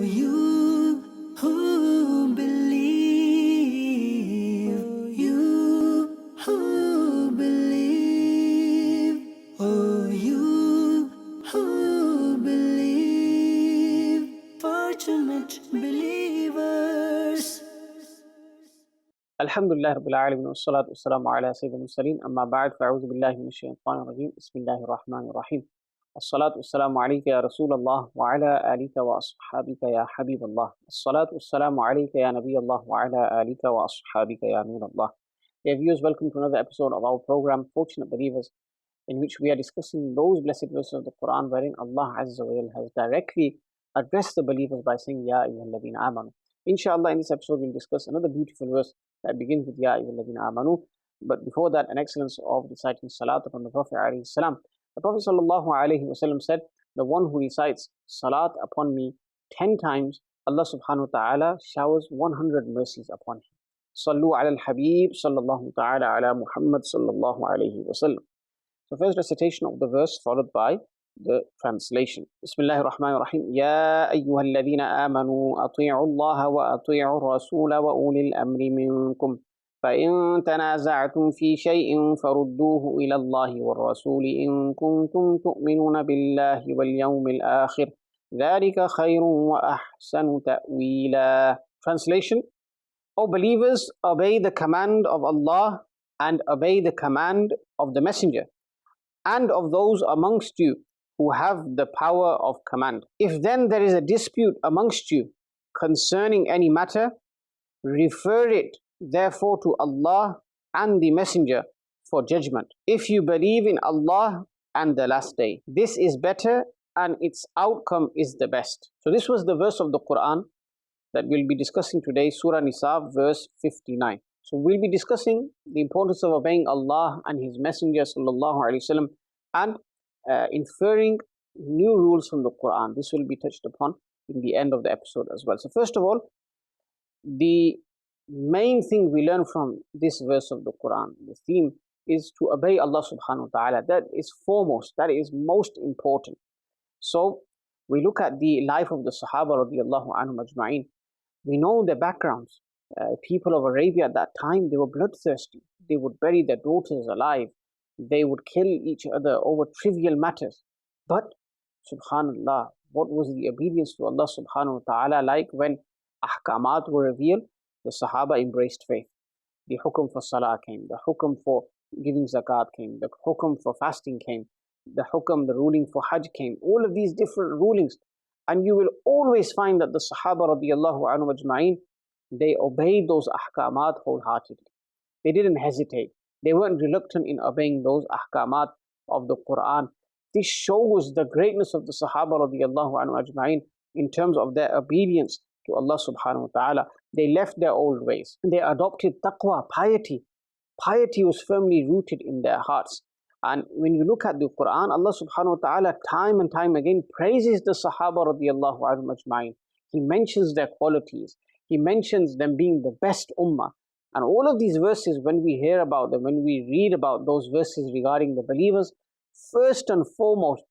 you who believe, you who believe, oh you who believe, fortunate believers. Alhamdulillah Rabbil Alamin wa salatu wassalamu ala Sayyidil Mursaleen amma ba'd fa'udhu billahi minash shaitanir rajim bismillahir rahmanir rahim as-salatu wassalamu alayka ya Rasulallah wa ala alika wa ashabika ya Habiballah as-salatu wassalamu alayka ya Nabiyallah wa ala alika wa ashabika ya Nurallah. Dear viewers, welcome to another episode of our program Fortunate Believers, in which we are discussing those blessed verses of the Quran wherein Allah Azza wa Jalla has directly addressed the believers by saying Ya ayyuhalladhina amanu. Inshallah, in this episode we'll discuss another beautiful verse that begins with Ya ayyuhalladhina amanu. But before that, an excellence of reciting salat upon the Prophet alayhi salam. The Prophet sallallahu alayhi wasallam said, the one who recites salat upon me 10 times, Allah subhanahu wa ta'ala showers 100 mercies upon him. Sallu ala al-habib sallallahu ta'ala ala Muhammad sallallahu alayhi wasallam. So first recitation of the verse followed by the translation. Bismillahir Rahmanir Rahim. Ya ayyuhalladhina amanu ati'u Allah wa ati'u ar-rasula wa ulil amri minkum. فإن تنازعتم في شيء فردوه إلى الله والرسول إن كنتم تؤمنون بالله واليوم الآخر ذلك خير وأحسن تأويلا. Translation: O believers, obey the command of Allah and obey the command of the Messenger and of those amongst you who have the power of command. If then there is a dispute amongst you concerning any matter, refer it therefore to Allah and the Messenger for judgment. If you believe in Allah and the last day, this is better and its outcome is the best. So this was the verse of the Quran that we'll be discussing today, Surah Nisa, verse 59. So we'll be discussing the importance of obeying Allah and His Messenger sallallahu alaihi wasallam and inferring new rules from the Quran. This will be touched upon in the end of the episode as well. So first of all, the main thing we learn from this verse of the Quran, the theme, is to obey Allah subhanahu wa ta'ala. That is foremost, that is most important. So we look at the life of the Sahaba radiallahu anhum ajma'in. We know their backgrounds. People of Arabia at that time, they were bloodthirsty. They would bury their daughters alive. They would kill each other over trivial matters. But subhanallah, what was the obedience to Allah subhanahu wa ta'ala like when ahkamat were revealed? The Sahaba embraced faith. The hukum for salah came, the hukum for giving zakat came, the hukum for fasting came, the hukum, the ruling for hajj came, all of these different rulings. And you will always find that the Sahaba radiallahu anhu ajma'in, they obeyed those ahkamat wholeheartedly. They didn't hesitate. They weren't reluctant in obeying those ahkamat of the Quran. This shows the greatness of the Sahaba radiallahu anhu ajma'in in terms of their obedience to Allah subhanahu wa ta'ala. They left their old ways. They adopted taqwa, piety. Piety was firmly rooted in their hearts. And when you look at the Quran, Allah subhanahu wa ta'ala time and time again praises the Sahaba radiallahu anhum ajma'in. He mentions their qualities. He mentions them being the best ummah. And all of these verses, when we hear about them, when we read about those verses regarding the believers, first and foremost,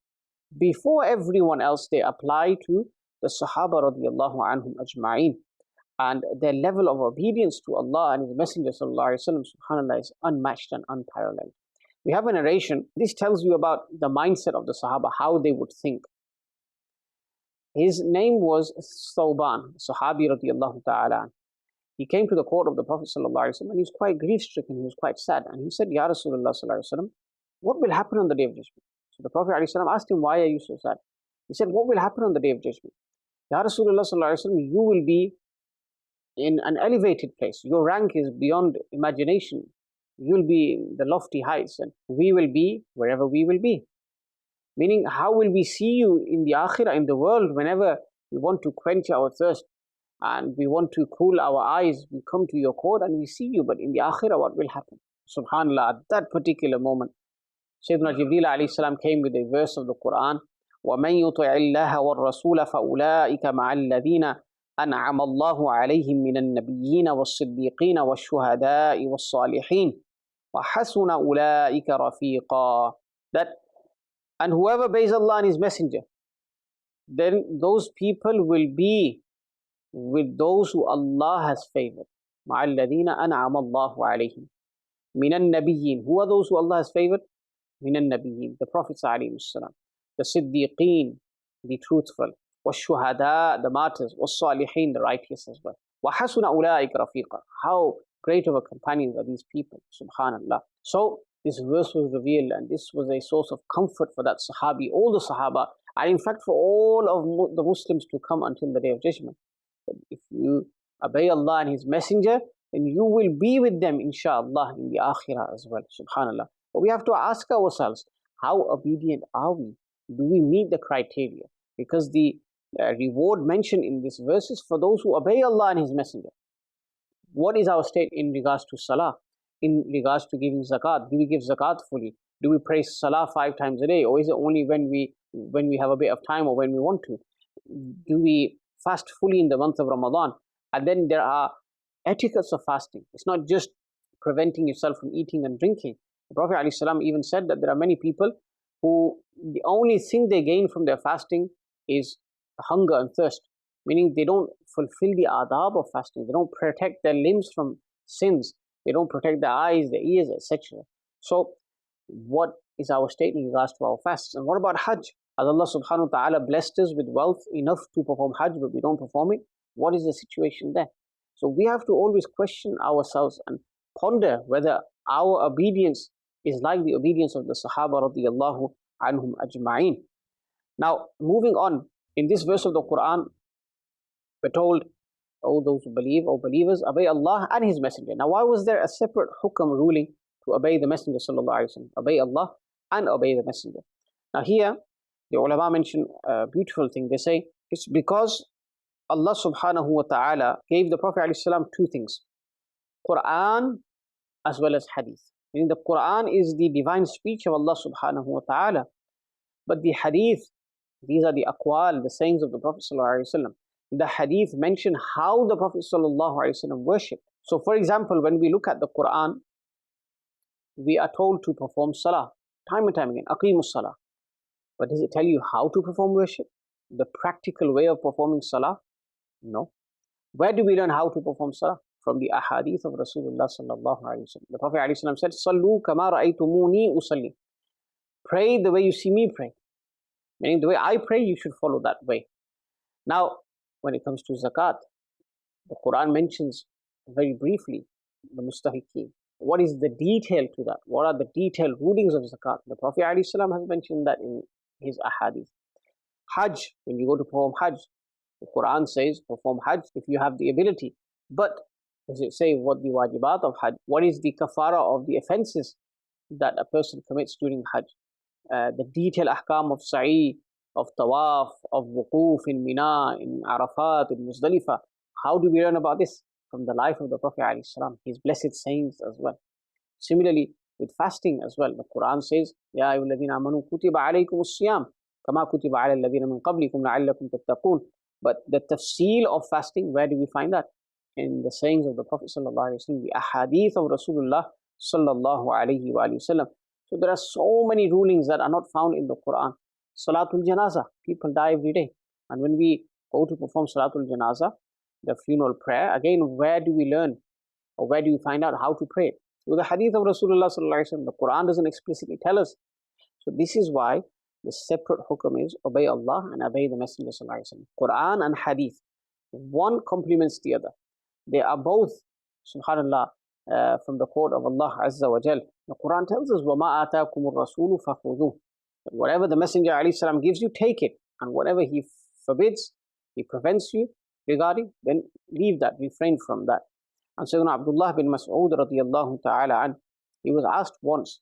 before everyone else, they apply to the Sahaba radiallahu anhum ajma'in. And their level of obedience to Allah and His Messenger sallallahu alaihi wasallam, subhanallah, is unmatched and unparalleled. We have a narration. This tells you about the mindset of the Sahaba, how they would think. His name was Thawban, Sahabi radiallahu ta'ala. He came to the court of the Prophet sallallahu alaihi wasallam and he was quite grief-stricken, he was quite sad. And he said, Ya Rasulullah sallallahu alaihi wasallam, what will happen on the day of judgment? So the Prophet alaihi wasallam asked him, why are you so sad? He said, what will happen on the day of judgment? Ya Rasulullah sallallahu alaihi wasallam, you will be in an elevated place. Your rank is beyond imagination. You'll be in the lofty heights and we will be wherever we will be. Meaning, how will we see you in the akhirah, in the world, whenever we want to quench our thirst and we want to cool our eyes, we come to your court and we see you, but in the akhirah, what will happen? Subhanallah, at that particular moment, Sayyidina Jibreel alayhi salam came with a verse of the Quran, وَمَنْ يُطِعِ اللَّهَ وَالرَّسُولَ فَأُولَٰئِكَ مَعَ الَّذِينَ أَنْعَمَ اللَّهُ عَلَيْهِمْ مِنَ النَّبِيِّينَ وَالصِّدِّيقِينَ وَالشُّهَدَاءِ وَالصَّالِحِينَ وَحَسُنَ أُولَٰئِكَ رَفِيقًا. That, and whoever obeys Allah and His Messenger, then those people will be with those who Allah has favored. مع الذين أنعم الله عليهم من النبيين. Who are those who Allah has favored? من النبيين, the Prophets عليهم السلام, the Siddiqeen, the truthful, والشهداء, the martyrs, والصالحين, the righteous as well. وحسن أولئك رفيقا. How great of a companions are these people, subhanallah. So this verse was revealed, and this was a source of comfort for that Sahabi, all the Sahaba, and in fact for all of the Muslims to come until the Day of Judgment. But if you obey Allah and His Messenger, then you will be with them, inshaAllah, in the Akhirah as well, subhanallah. But we have to ask ourselves, how obedient are we? Do we meet the criteria? Because the reward mentioned in this verse is for those who obey Allah and His Messenger. What is our state in regards to Salah? In regards to giving zakat? Do we give zakat fully? Do we pray Salah 5 times a day? Or is it only when we have a bit of time or when we want to? Do we fast fully in the month of Ramadan? And then there are etiquettes of fasting. It's not just preventing yourself from eating and drinking. The Prophet ﷺ even said that there are many people who the only thing they gain from their fasting is hunger and thirst, meaning they don't fulfill the adab of fasting. They don't protect their limbs from sins. They don't protect their eyes, their ears, etc. So what is our state in regards to our fasts? And what about Hajj? As Allah subhanahu wa ta'ala blessed us with wealth enough to perform Hajj, but we don't perform it, what is the situation there? So we have to always question ourselves and ponder whether our obedience is like the obedience of the Sahaba radiyallahu anhum ajma'in. Now, moving on, in this verse of the Quran, we're told, "O those who believe, O believers, obey Allah and His Messenger." Now, why was there a separate hukam ruling to obey the Messenger sallallahu alaihi wasallam? Obey Allah and obey the Messenger. Now here, the ulama mention a beautiful thing. They say, it's because Allah subhanahu wa ta'ala gave the Prophet alayhi salam 2 things, Quran as well as Hadith. Meaning the Quran is the divine speech of Allah subhanahu wa ta'ala, but the Hadith, these are the aqwal, the sayings of the Prophet sallallahu alaihi wasallam. The Hadith mention how the Prophet sallallahu alaihi wasallam worshipped. So for example, when we look at the Quran, we are told to perform salah time and time again, aqimus salah. But does it tell you how to perform worship? The practical way of performing salah? No. Where do we learn how to perform salah? From the ahadith of Rasulullah sallallahu alaihi wasallam. The Prophet alayhi salam said, "Sallu kama ra'aytumuni usalli." Pray the way you see me pray. Meaning the way I pray, you should follow that way. Now, when it comes to zakat, the Quran mentions very briefly the mustahiqeen. What is the detail to that? What are the detailed rulings of zakat? The Prophet alayhi salam has mentioned that in his ahadith. Hajj, when you go to perform Hajj, the Quran says perform Hajj if you have the ability. But does it say what the wajibat of Hajj? What is the kafara of the offenses that a person commits during Hajj? The detailed ahkam of sa'i, of tawaf, of wuquf in Mina, in Arafat, in Muzdalifah. How do we learn about this? From the life of the Prophet ﷺ, his blessed sayings as well. Similarly, with fasting as well, the Quran says, "Ya ayyuhalladhina amanu kutiba alaykumus siyam kama kutiba ala alladhina min qablikum la'allakum tattaqun." But the tafsil of fasting, where do we find that? In the sayings of the Prophet sallallahu alaihi wasallam, the ahadith of Rasulullah sallallahu alaihi wasallam. So there are so many rulings that are not found in the Quran. Salatul Janaza, people die every day. And when we go to perform Salatul Janaza, the funeral prayer, again, where do we learn or where do we find out how to pray? Through the hadith of Rasulullah sallallahu alaihi wasallam. The Quran doesn't explicitly tell us. So this is why the separate hukam is obey Allah and obey the Messenger sallallahu alaihi wasallam. Quran and hadith, one complements the other. They are both, subhanallah, from the quote of Allah Azza wa Jal. The Quran tells us, وَمَا آتَاكُمُ الرَّسُولُ فَخُذُوهُ. Whatever the Messenger alayhi salam gives you, take it. And whatever he forbids, he prevents you regarding, then leave that, refrain from that. And Sayyidina Abdullah bin Mas'ud radiyallahu ta'ala an, he was asked once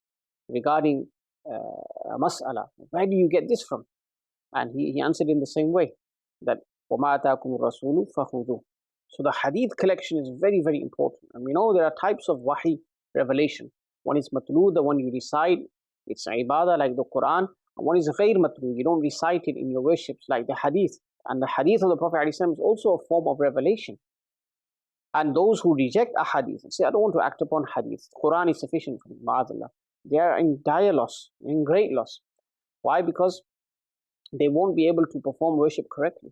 regarding a mas'ala, where do you get this from? And he answered in the same way, that وَمَا آتَاكُمُ الرَّسُولُ فَخُذُوهُ. So the hadith collection is very, very important. And we know there are types of wahi, revelation. One is matlu, the one you recite, it's ibadah like the Quran. And one is ghair matlu, you don't recite it in your worships like the hadith. And the hadith of the Prophet ﷺ is also a form of revelation. And those who reject a hadith and say, I don't want to act upon hadith, Quran is sufficient for me, ma'adallah, they are in dire loss, in great loss. Why? Because they won't be able to perform worship correctly.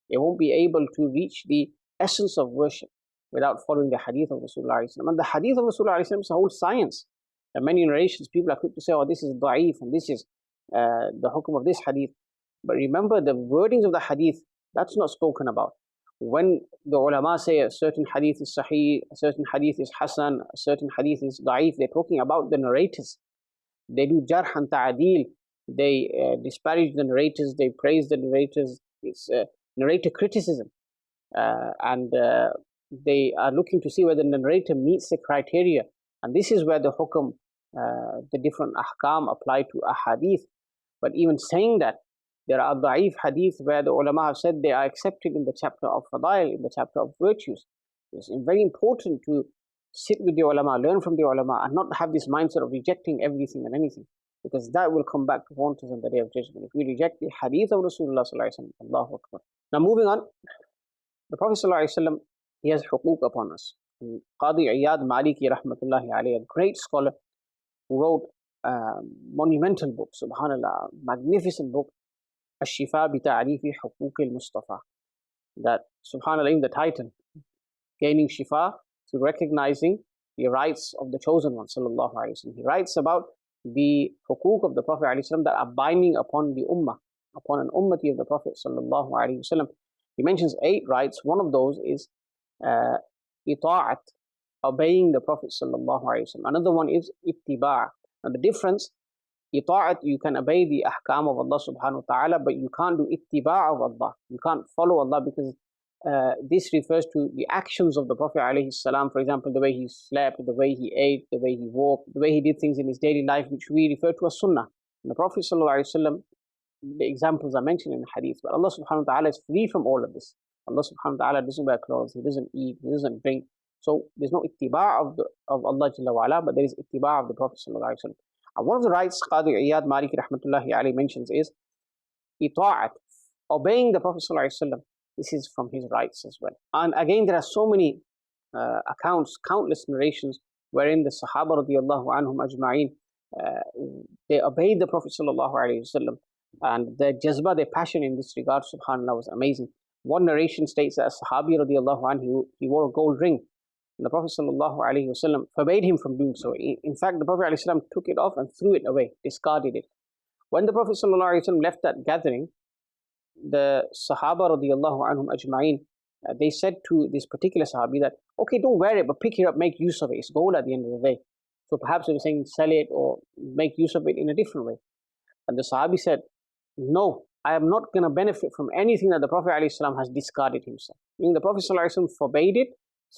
They won't be able to reach the essence of worship without following the hadith of Rasulullah. And the hadith of Rasulullah is a whole science. And many narrations, people are quick to say, oh, this is da'if and this is the hukum of this hadith. But remember, the wordings of the hadith, that's not spoken about. When the ulama say a certain hadith is sahih, a certain hadith is hasan, a certain hadith is da'if, they're talking about the narrators. They do jarh and ta'adil. They disparage the narrators, they praise the narrators. It's narrator criticism. And they are looking to see whether the narrator meets the criteria. And this is where the hukum, the different ahkam apply to ahadith. But even saying that, there are da'if hadith where the ulama have said they are accepted in the chapter of fadail, in the chapter of virtues. It's very important to sit with the ulama, learn from the ulama, and not have this mindset of rejecting everything and anything, because that will come back to haunt us on the day of judgment. If we reject the hadith of Rasulullah sallallahu alaihi wasallam, Allahu Akbar. Now moving on, the Prophet sallallahu alaihi wasallam, he has huquq upon us. And Qadi Iyad Maliki rahmatullahi alayhi, a great scholar who wrote a monumental book, subhanallah, magnificent book, Ash-Shifa bi Ta'rifi Huquq al-Mustafa. That, subhanallah, in the title, gaining shifa through recognizing the rights of the chosen one, sallallahu alaihi wasallam. He writes about the huquq of the Prophet alaihi wasallam that are binding upon the ummah, upon an ummati of the Prophet sallallahu alaihi wasallam. He mentions 8 rights. One of those is ita'at, obeying the Prophet sallallahu alaihi wasallam. Another one is ittiba'. Now the difference, ita'at, you can obey the ahkam of Allah subhanahu wa ta'ala, but you can't do ittiba' of Allah. You can't follow Allah, because this refers to the actions of the Prophet alayhi salam. For example, the way he slept, the way he ate, the way he walked, the way he did things in his daily life, which we refer to as sunnah. And the Prophet sallallahu alaihi wasallam, the examples are mentioned in the hadith, but Allah subhanahu wa ta'ala is free from all of this. Allah subhanahu wa ta'ala doesn't wear clothes, he doesn't eat, he doesn't drink. So there's no ittiba' of Allah jalla wa ala, but there is ittiba' of the Prophet sallallahu alaihi wasallam. And one of the rights Qadi Iyad Maliki rahmatullahi alayhi mentions is ita'at, obeying the Prophet sallallahu alaihi wasallam. This is from his rights as well. And again, there are so many accounts, countless narrations, wherein the Sahaba radiallahu anhum ajma'in, they obeyed the Prophet sallallahu alaihi wasallam, and their jazba, their passion in this regard, subhanAllah, was amazing. One narration states that a Sahabi radiallahu anhu, he wore a gold ring, and the Prophet sallallahu alaihi wasallam forbade him from doing so. In fact, the Prophet alaihi wasallam took it off and threw it away, discarded it. When the Prophet sallallahu alaihi wasallam left that gathering, the Sahaba radiallahu anhum ajma'in, they said to this particular Sahabi that, okay, don't wear it, but pick it up, make use of it. It's gold at the end of the day. So perhaps they were saying sell it or make use of it in a different way. And the Sahabi said, no, I am not going to benefit from anything that the Prophet ﷺ has discarded himself. Meaning the Prophet ﷺ forbade it,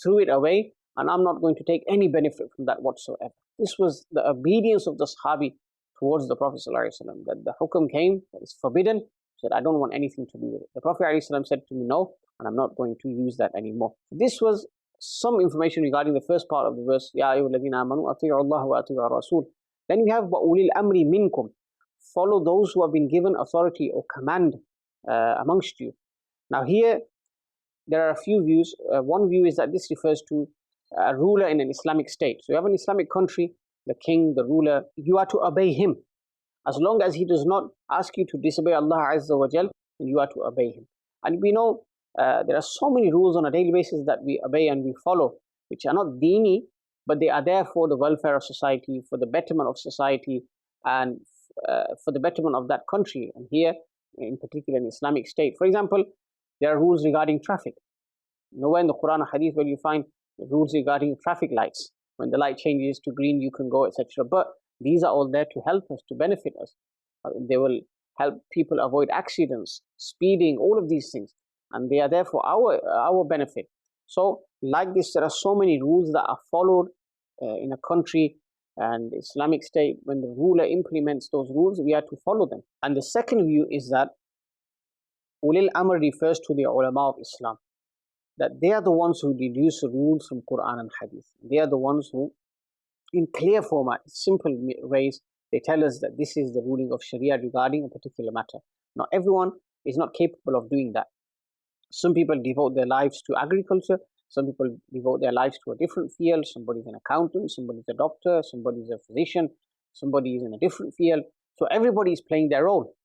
threw it away, and I'm not going to take any benefit from that whatsoever. This was the obedience of the Sahabi towards the Prophet ﷺ, that the hukum came, that is forbidden, said, I don't want anything to do with it. The Prophet ﷺ said to me, no, and I'm not going to use that anymore. This was some information regarding the first part of the verse, Ya ayyuhalladhina amanu ati'u Allah wa ati'u ar-rasul. Then we have وَأُولِي الْأَمْرِ مِنْكُمْ. Follow those who have been given authority or command amongst you. Now here, there are a few views. One view is that this refers to a ruler in an Islamic state. So you have an Islamic country, the king, the ruler, you are to obey him. As long as he does not ask you to disobey Allah Azza wa Jal, then you are to obey him. And we know there are so many rules on a daily basis that we obey and we follow, which are not deeni, but they are there for the welfare of society, for the betterment of society, and for the betterment of that country. And here, in particular, in Islamic state. For example, there are rules regarding traffic. Nowhere in the Quran or Hadith will you find rules regarding traffic lights. When the light changes to green, you can go, etc. But these are all there to help us, to benefit us. They will help people avoid accidents, speeding, all of these things. And they are there for our benefit. So, like this, there are so many rules that are followed in a country and Islamic state. When the ruler implements those rules, we are to follow them. And the second view is that Ulil Amr refers to the ulama of Islam, that they are the ones who deduce rules from Quran and Hadith. They are the ones who, in clear format, simple ways, they tell us that this is the ruling of Sharia regarding a particular matter. Now, everyone is not capable of doing that. Some people devote their lives to agriculture, some people devote their lives to a different field. Somebody is an accountant, somebody is a doctor, somebody is a physician, somebody is in a different field. So everybody is playing their role.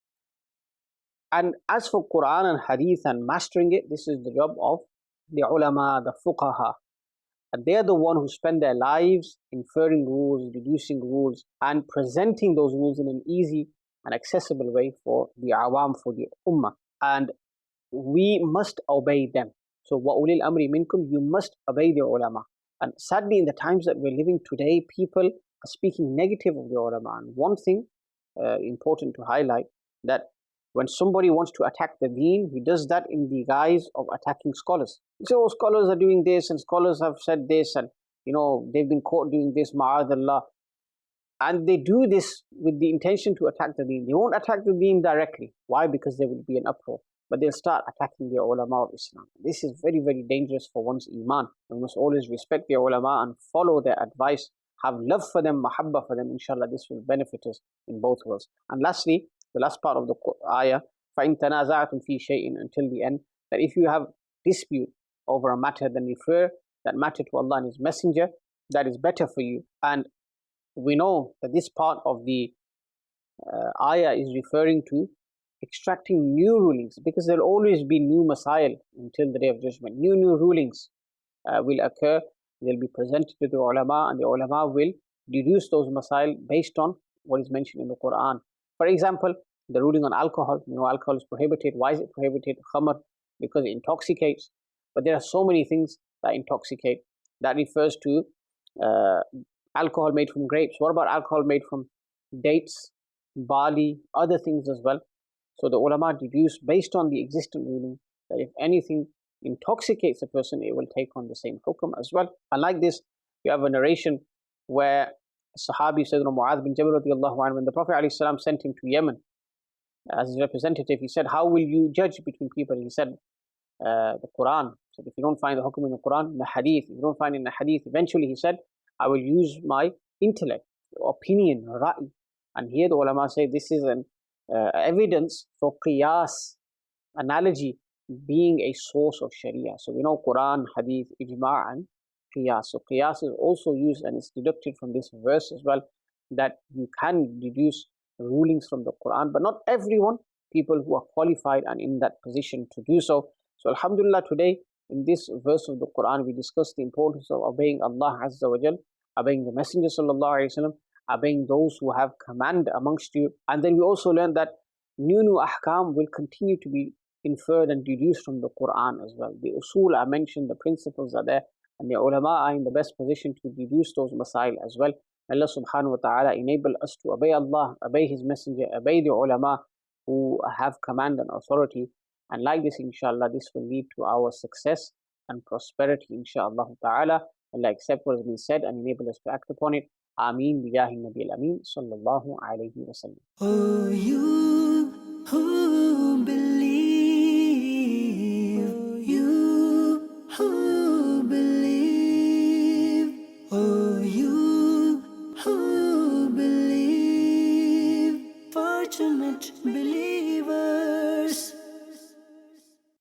And as for Quran and Hadith and mastering it, this is the job of the ulama, the fuqaha. And they are the one who spend their lives inferring rules, deducing rules, and presenting those rules in an easy and accessible way for the awam, for the ummah. And we must obey them. So, وَأُولِي الْأَمْرِ مِنْكُمْ, you must obey the ulama. And sadly, in the times that we're living today, people are speaking negative of the ulama. And one thing important to highlight, that when somebody wants to attack the deen, he does that in the guise of attacking scholars. He says, oh, scholars are doing this, and scholars have said this, and they've been caught doing this, ma'adallah. And they do this with the intention to attack the deen. They won't attack the deen directly. Why? Because there will be an uproar. But they'll start attacking the ulama of Islam. This is very, very dangerous for one's iman. We must always respect the ulama and follow their advice. Have love for them, mahabbah for them. Inshallah, this will benefit us in both worlds. And lastly, the last part of the ayah, فَإِن تَنَازَعْتُمْ فِي شَيْءٍ, until the end, that if you have dispute over a matter, then refer that matter to Allah and His Messenger. That is better for you. And we know that this part of the ayah is referring to extracting new rulings, because there will always be new masail until the day of judgment. New rulings will occur. They'll be presented to the ulama, and the ulama will deduce those masail based on what is mentioned in the Quran. For example, the ruling on alcohol. Alcohol is prohibited. Why is it prohibited? Khamr, because it intoxicates. But there are so many things that intoxicate. That refers to alcohol made from grapes. What about alcohol made from dates, barley, other things as well? So the ulama deduce based on the existing ruling that if anything intoxicates a person, it will take on the same hukm as well. And like this, you have a narration where Sahabi Sayyidina Mu'adh bin Jabal radiallahu anhu, when the Prophet ﷺ sent him to Yemen as his representative, he said, how will you judge between people? He said, the Quran. So if you don't find the hukm in the Quran, in the hadith. If you don't find it in the hadith, eventually he said, I will use my intellect, opinion, ra'i. And here the ulama say this is an evidence for qiyas, analogy, being a source of sharia. So we know Quran, hadith, ijma' and qiyas. So qiyas is also used, and it's deducted from this verse as well, that you can deduce rulings from the Quran, but not everyone, people who are qualified and in that position to do so. So alhamdulillah, today in this verse of the Quran, we discussed the importance of obeying Allah Azza wa Jal, obeying the Messenger Sallallahu Alaihi Wasallam, obeying those who have command amongst you. And then we also learned that new ahkam will continue to be inferred and deduced from the Quran as well. The usul are mentioned, the principles are there, and the ulama are in the best position to deduce those masail as well. Allah subhanahu wa ta'ala enable us to obey Allah, obey His Messenger, obey the ulama who have command and authority. And like this, inshallah, this will lead to our success and prosperity, inshallah ta'ala. Allah accept what has been said and enable us to act upon it. Ameen bijahi Nabi al-Ameen sallallahu alayhi wa sallam. Oh, you who believe, you who believe, oh, you who believe, fortunate believe.